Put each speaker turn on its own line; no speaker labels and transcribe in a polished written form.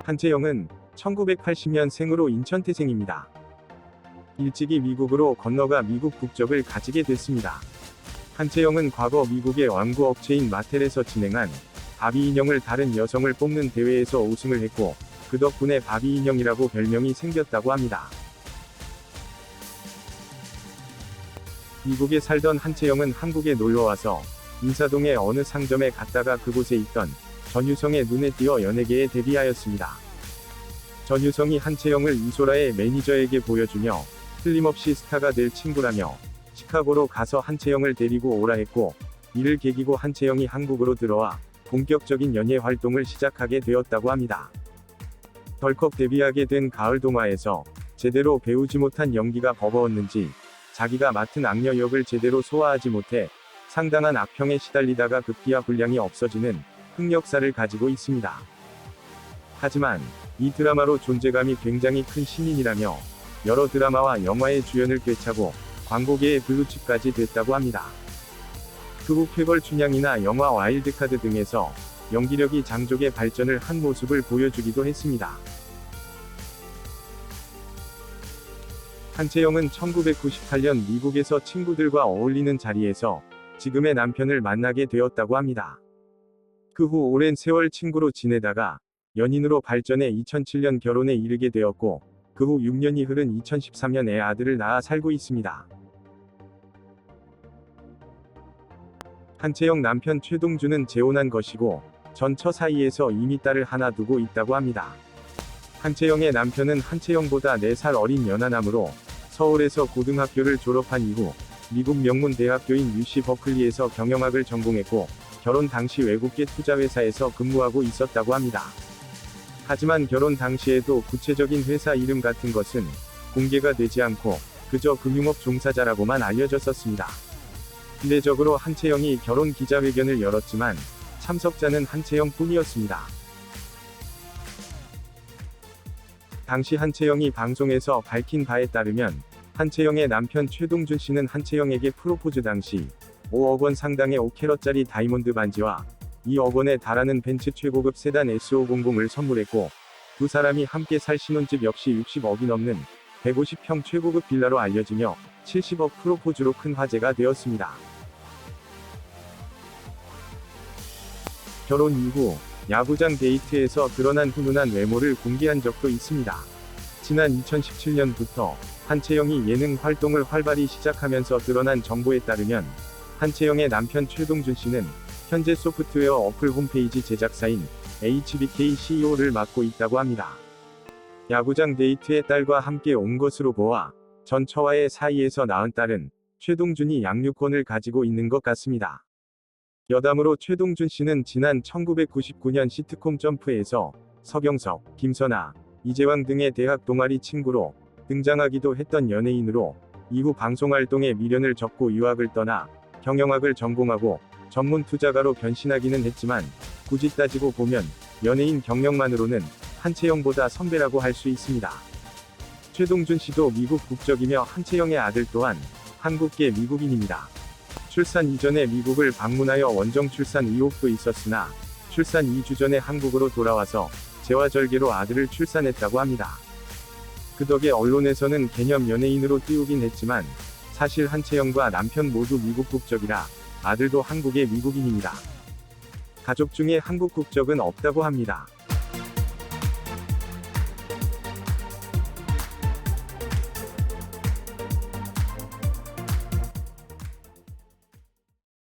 한채영은 1980년생으로 인천태생입니다. 일찍이 미국으로 건너가 미국 국적을 가지게 됐습니다. 한채영은 과거 미국의 완구 업체인 마텔에서 진행한 바비 인형을 다른 여성을 뽑는 대회에서 우승을 했고, 그 덕분에 바비 인형이라고 별명이 생겼다고 합니다. 미국에 살던 한채영은 한국에 놀러와서 인사동의 어느 상점에 갔다가 그곳에 있던 전유성의 눈에 띄어 연예계에 데뷔하였습니다. 전유성이 한채영을 이소라의 매니저에게 보여주며 틀림없이 스타가 될 친구라며 시카고로 가서 한채영을 데리고 오라 했고, 이를 계기고 한채영이 한국으로 들어와 본격적인 연예 활동을 시작하게 되었다고 합니다. 덜컥 데뷔하게 된 가을 동화에서 제대로 배우지 못한 연기가 버거웠는지 자기가 맡은 악녀 역을 제대로 소화하지 못해 상당한 악평에 시달리다가 급기야 분량이 없어지는 흑역사를 가지고 있습니다. 하지만 이 드라마로 존재감이 굉장히 큰 신인이라며 여러 드라마와 영화의 주연을 꿰차고 광고계의 블루칩까지 됐다고 합니다. 그 후 쾌걸 춘향이나 영화 와일드카드 등에서 연기력이 장족의 발전을 한 모습을 보여주기도 했습니다. 한채영은 1998년 미국에서 친구들과 어울리는 자리에서 지금의 남편을 만나게 되었다고 합니다. 그 후 오랜 세월 친구로 지내다가 연인으로 발전해 2007년 결혼에 이르게 되었고, 그 후 6년이 흐른 2013년에 아들을 낳아 살고 있습니다. 한채영 남편 최동준은 재혼한 것이고, 전 처 사이에서 이미 딸을 하나 두고 있다고 합니다. 한채영의 남편은 한채영보다 4살 어린 연하남으로 서울에서 고등학교를 졸업한 이후 미국 명문 대학교인 UC 버클리에서 경영학을 전공했고, 결혼 당시 외국계 투자회사에서 근무하고 있었다고 합니다. 하지만 결혼 당시에도 구체적인 회사 이름 같은 것은 공개가 되지 않고 그저 금융업 종사자라고만 알려졌었습니다. 이례적으로 한채영이 결혼 기자회견을 열었지만 참석자는 한채영 뿐이었습니다. 당시 한채영이 방송에서 밝힌 바에 따르면 한채영의 남편 최동준 씨는 한채영에게 프로포즈 당시 5억 원 상당의 5캐럿짜리 다이몬드 반지와 2억 원에 달하는 벤츠 최고급 세단 S500을 선물했고, 두 사람이 함께 살 신혼집 역시 60억이 넘는 150평 최고급 빌라로 알려지며 70억 프로포즈로 큰 화제가 되었습니다. 결혼 이후 야구장 데이트에서 드러난 훈훈한 외모를 공개한 적도 있습니다. 지난 2017년부터 한채영이 예능 활동을 활발히 시작하면서 드러난 정보에 따르면 한채영의 남편 최동준 씨는 현재 소프트웨어 어플 홈페이지 제작사인 HBK CEO를 맡고 있다고 합니다. 야구장 데이트에 딸과 함께 온 것으로 보아 전 처와의 사이에서 낳은 딸은 최동준이 양육권을 가지고 있는 것 같습니다. 여담으로 최동준 씨는 지난 1999년 시트콤 점프에서 서경석, 김선아, 이재왕 등의 대학 동아리 친구로 등장하기도 했던 연예인으로, 이후 방송활동에 미련을 접고 유학을 떠나 경영학을 전공하고 전문 투자가로 변신하기는 했지만, 굳이 따지고 보면 연예인 경력만으로는 한채영보다 선배라고 할 수 있습니다. 최동준 씨도 미국 국적이며 한채영의 아들 또한 한국계 미국인입니다. 출산 이전에 미국을 방문하여 원정 출산 의혹도 있었으나 출산 2주 전에 한국으로 돌아와서 재화절개로 아들을 출산했다고 합니다. 그 덕에 언론에서는 개념 연예인으로 띄우긴 했지만 사실 한채영과 남편 모두 미국 국적이라 아들도 한국의 미국인입니다. 가족 중에 한국 국적은 없다고 합니다.